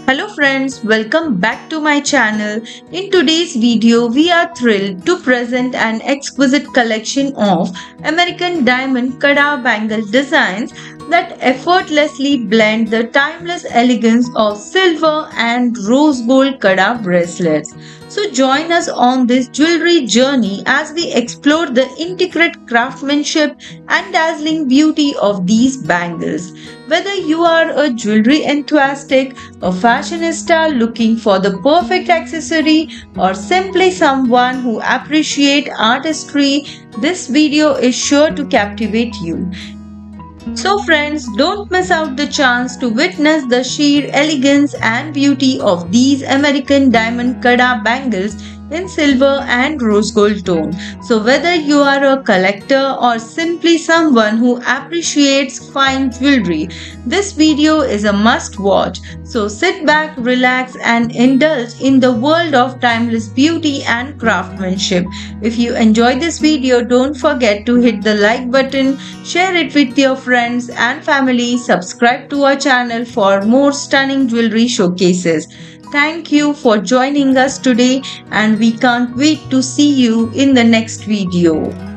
Hello friends, welcome back to my channel. In today's video, we are thrilled to present an exquisite collection of American diamond Kada Bangle designs that effortlessly blend the timeless elegance of silver and rose gold Kada bracelets. So join us on this jewelry journey as we explore the intricate craftsmanship and dazzling beauty of these bangles. Whether you are a jewelry enthusiast, a fashionista looking for the perfect accessory, or simply someone who appreciates artistry, this video is sure to captivate you. So, friends, don't miss out the chance to witness the sheer elegance and beauty of these American diamond Kada bangles in silver and rose gold tone. So, whether you are a collector or simply someone who appreciates fine jewelry, this video is a must watch. So, sit back, relax, and indulge in the world of timeless beauty and craftsmanship. If you enjoyed this video, don't forget to hit the like button, share it with your friends and family, subscribe to our channel for more stunning jewelry showcases. Thank you for joining us today, and we can't wait to see you in the next video.